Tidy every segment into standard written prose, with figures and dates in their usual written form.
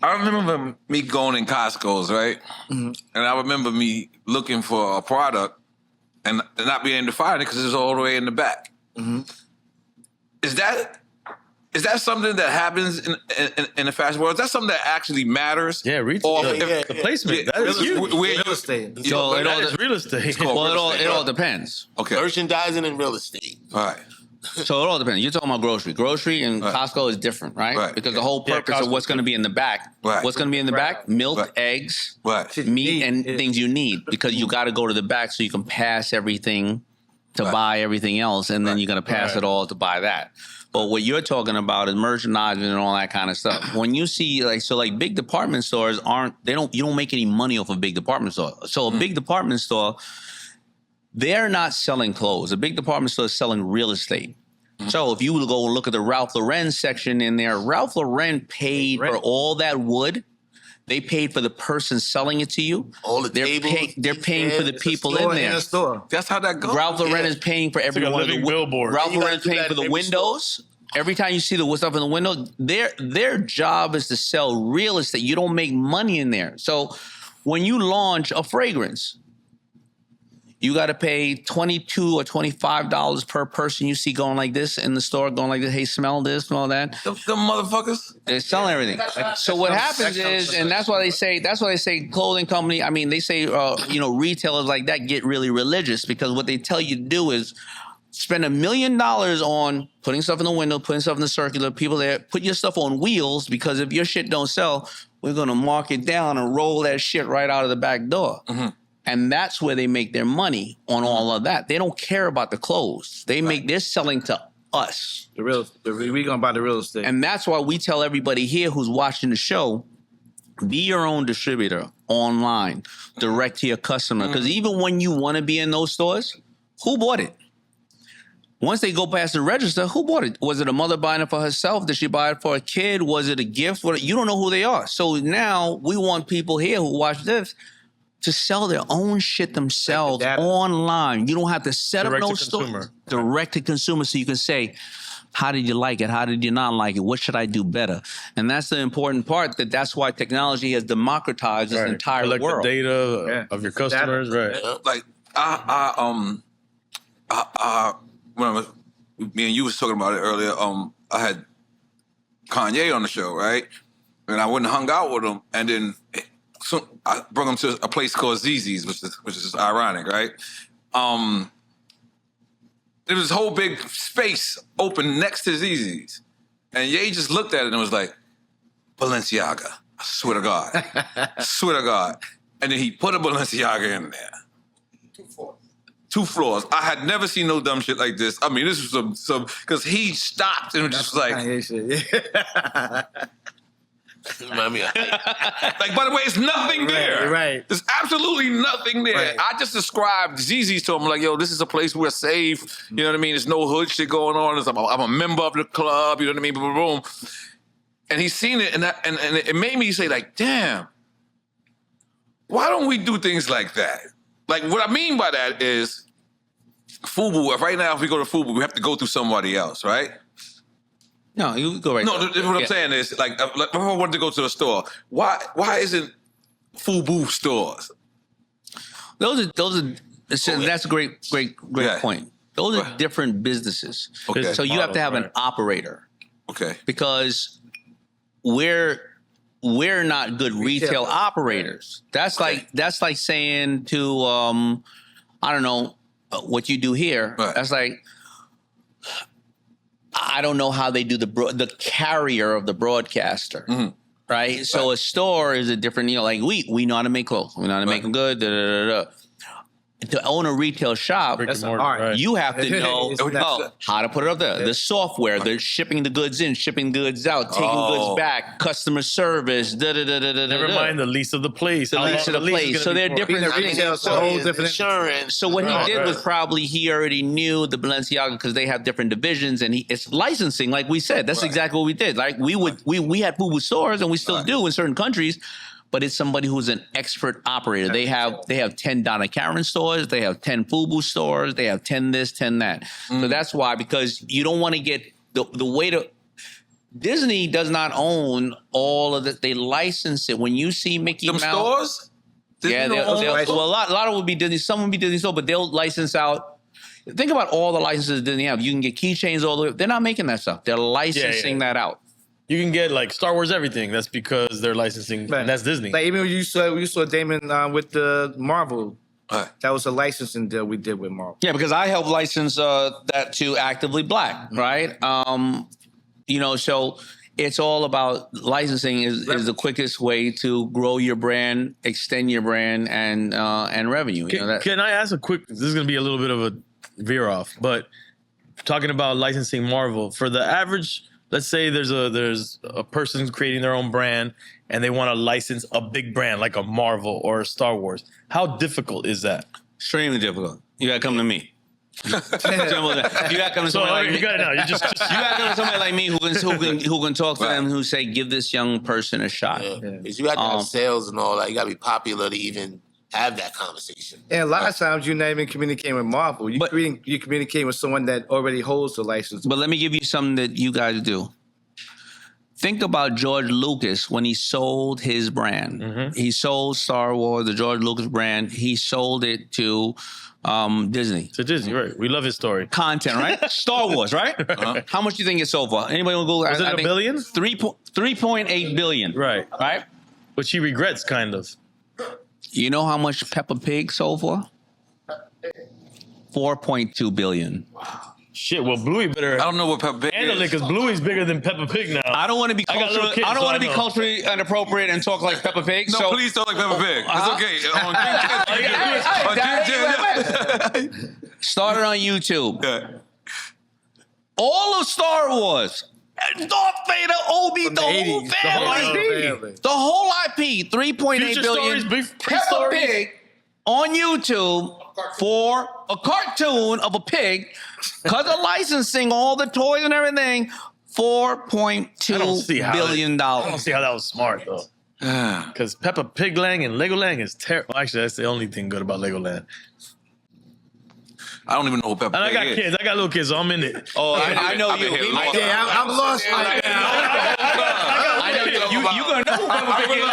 I remember me going in Costco's, right? Mm-hmm. And I remember me looking for a product and not being able to find it because it was all the way in the back. Mm-hmm. Is that something that happens in the fashion world? Is that something that actually matters? Yeah, retail. The placement. That is huge. Real estate. So that is real estate. Well, it all depends. Okay. Merchandising and real estate. All right. So it all depends. You're talking about grocery. Grocery and Costco is different, right? Right. Because the whole purpose of what's going to be in the back. Right. What's going to be in the back? Milk, eggs, meat, and things you need. Because you got to go to the back so you can pass everything to buy everything else, and then you're going to pass it all to buy that. But what you're talking about is merchandising and all that kind of stuff. When you see like big department stores you don't make any money off a big department store. So a big department store, they're not selling clothes. A big department store is selling real estate. Mm-hmm. So if you go look at the Ralph Lauren section in there, Ralph Lauren paid for all that wood. They paid for the person selling it to you. All the tables. They're paying for the people in there. That's how that goes. Ralph Lauren is paying for every one of the billboard. Ralph Lauren is paying for the windows. Every time you see the stuff in the window, their job is to sell real estate. You don't make money in there. So when you launch a fragrance, you got to pay $22 or $25 per person you see going like this in the store, going like this. Hey, smell this, smell that. Them motherfuckers. They're selling everything. So what happens is, and that's why they say clothing company. I mean, they say retailers like that get really religious because what they tell you to do is spend $1 million on putting stuff in the window, putting stuff in the circular. People there, put your stuff on wheels because if your shit don't sell, we're gonna mark it down and roll that shit right out of the back door. Mm-hmm. And that's where they make their money on all of that. They don't care about the clothes. They're selling to us. We gonna buy the real estate. And that's why we tell everybody here who's watching the show, be your own distributor online, direct to your customer. Because even when you want to be in those stores, who bought it? Once they go past the register, who bought it? Was it a mother buying it for herself? Did she buy it for a kid? Was it a gift? You don't know who they are. So now we want people here who watch this to sell their own shit themselves online. You don't have to set up no store. Direct to consumer. So you can say, how did you like it? How did you not like it? What should I do better? And that's the important part. That's why technology has democratized this entire world. Collect the data of your customers. Like when me and you was talking about it earlier, I had Kanye on the show, right? And I went and hung out with him, and then I brought him to a place called Zzz's, which is ironic, right? There was this whole big space open next to Zzz's, and Ye just looked at it and was like, Balenciaga. I swear to God. I swear to God. And then he put a Balenciaga in there. 2 floors. I had never seen no dumb shit like this. I mean, this was some because he stopped and was just like, like, by the way, it's nothing there. Right. There's absolutely nothing there. Right. I just described Zzz's to him like, yo, this is a place we're safe. You know what I mean? There's no hood shit going on. I'm a member of the club. You know what I mean? Boom, boom. And he's seen it, and it made me say, like, damn, why don't we do things like that? Like, what I mean by that is, FUBU, right now, if we go to FUBU, we have to go through somebody else, right? No, you go right. No, what I'm saying is, like, if I wanted to go to a store, why isn't FUBU stores? Those are. That's a great point. Those are different businesses. Okay. So you have to have an operator. Okay. Because we're not good retail operators. That's like saying to I don't know what you do here. Right. That's like, I don't know how they do the carrier of the broadcaster. Mm-hmm. Right? So a store is a different, like we know how to make clothes. We know how to make them good. Da, da, da, da. To own a retail shop, you have to know how to put it up there. The software, the shipping the goods in, shipping goods out, taking goods back, customer service, Never mind the lease of the place. The lease of the place. So they're different. Retail, whole different insurance. So what he did was probably he already knew the Balenciaga because they have different divisions, and it's licensing, like we said. That's exactly what we did. Like we had FUBU stores, and we still do in certain countries. But it's somebody who's an expert operator. They have 10 Donna Karan stores. They have 10 FUBU stores. They have 10 this, 10 that. So that's why, because you don't want to get the way to Disney does not own all of it. They license it. When you see Mickey Them Mouse, stores? yeah, Disney don't own well, a lot of it would be Disney. Some would be Disney store, but they'll license out. Think about all the licenses Disney have. You can get keychains all the way. They're not making that stuff. They're licensing that out. You can get like Star Wars everything. That's because they're licensing. And that's Disney. Like even when you saw Damon with the Marvel. That was a licensing deal we did with Marvel. Yeah, because I helped license that to Actively Black, right? You know, so it's all about licensing is the quickest way to grow your brand, extend your brand, and revenue. Can I ask a quick? This is going to be a little bit of a veer off, but talking about licensing Marvel for the average. Let's say there's a person creating their own brand and they want to license a big brand like a Marvel or a Star Wars. How difficult is that? Extremely difficult. You gotta come to me. You gotta come to somebody like me. You got it now. You just You gotta come to somebody like me who can talk to them, who say, give this young person a shot. Because you got to have sales and all that. You got to be popular to even have that conversation. And a lot of times you're not even communicating with Marvel. You communicate with someone that already holds the license. But let me give you something that you guys do. Think about George Lucas when he sold his brand. Mm-hmm. He sold Star Wars, the George Lucas brand. He sold it to Disney. To Disney, right. We love his story. Content, right? Star Wars, right? How much do you think it sold for? Anybody want to go? Was it $1 billion? 3.8 billion. Right. Right? Which he regrets, kind of. You know how much Peppa Pig sold for? 4.2 billion. Shit, well, Bluey better. I don't know what Peppa Pig handle it because Bluey's bigger than Peppa Pig now. I don't want to be culturally inappropriate and talk like Peppa Pig. No, please talk like Peppa Pig. It's okay. Started on YouTube. All of Star Wars. Darth Vader, Obi, the whole family. The whole IP, 3.8 billion. Peppa Pig on YouTube for a cartoon of a pig, because of licensing all the toys and everything, $4.2 billion. I don't see how that was smart, though. Because Peppa Pigland and Legoland is terrible. Actually, that's the only thing good about Legoland. I don't even know who Peppa Pig is. And I got kids. I got little kids, so I'm in it. Oh, I know you. I'm lost right now. I know you. You gonna know who Peppa Pig is.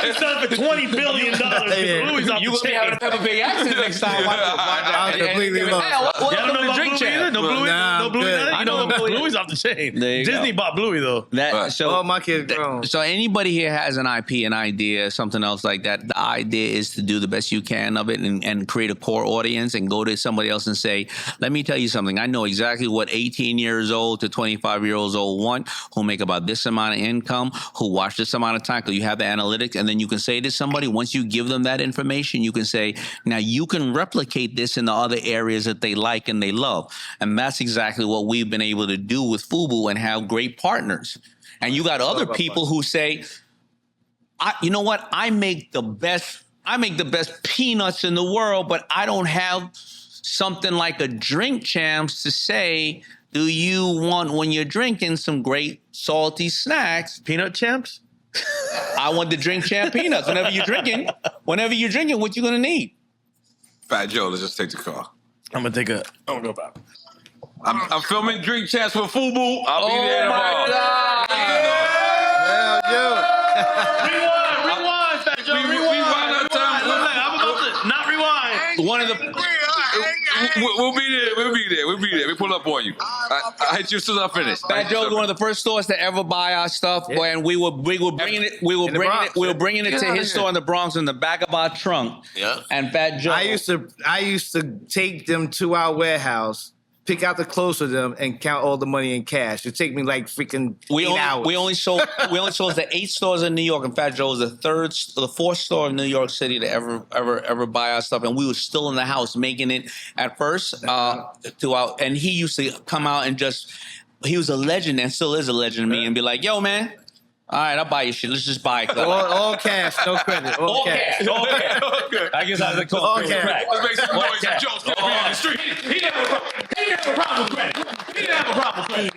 It's done for $20 billion. Bluey's off You the gonna be chain. having a Peppa Pig accent next time. I'm completely lost. Y'all don't know about Bluey either? No Bluey? Nah, No Bluey? good. You know Bluey's off the chain. There you Disney go. bought Bluey, though. Oh, my kid's grown. So anybody here has an IP, an idea, something else like that, the idea is to do the best you can of it and create a core audience and go to somebody else and say, let me tell you something. I know exactly what 18 years old to 25 years old want, who make about this amount of income, who watch this amount of time, because you have the analytics. And then you can say to somebody, once you give them that information, you can say, now you can replicate this in the other areas that they like and they love. And that's exactly what we've been able to do with FUBU and have great partners. And you got other people who say, you know what? I make the best peanuts in the world, but I don't have something like a Drink Champs to say, do you want, when you're drinking, some great salty snacks? Peanut Champs? I want the Drink Champ peanuts. Whenever you're drinking, what you gonna need? Fat Joe, let's just take the car. I'm going to go back. I'm filming Drink Chats for FUBU. I'll be there tomorrow. Rewind, Fat Joe. Rewind our time. I'm about to not rewind. One of the We'll be there. We pull up on you. I hit you as soon as I finish. Fat Joe's one of the first stores to ever buy our stuff, and we were bringing it to his store in the Bronx in the back of our trunk. Yeah. And Fat Joe, I used to take them to our warehouse, pick out the clothes for them, and count all the money in cash. It take me like freaking 8 hours. We only sold to 8 stores in New York, and Fat Joe was the fourth store in New York City to ever buy our stuff, and we were still in the house making it at first. And he used to come out and he was a legend and still is a legend to me, and be like, "Yo, man, all right, I'll buy your shit. Let's just buy it." All cash, no credit. All cash. All cash. I guess I was call All it cash. crack. Let's make some noise and jokes. Get me on the street. He didn't have a problem with credit. He didn't have a problem with credit.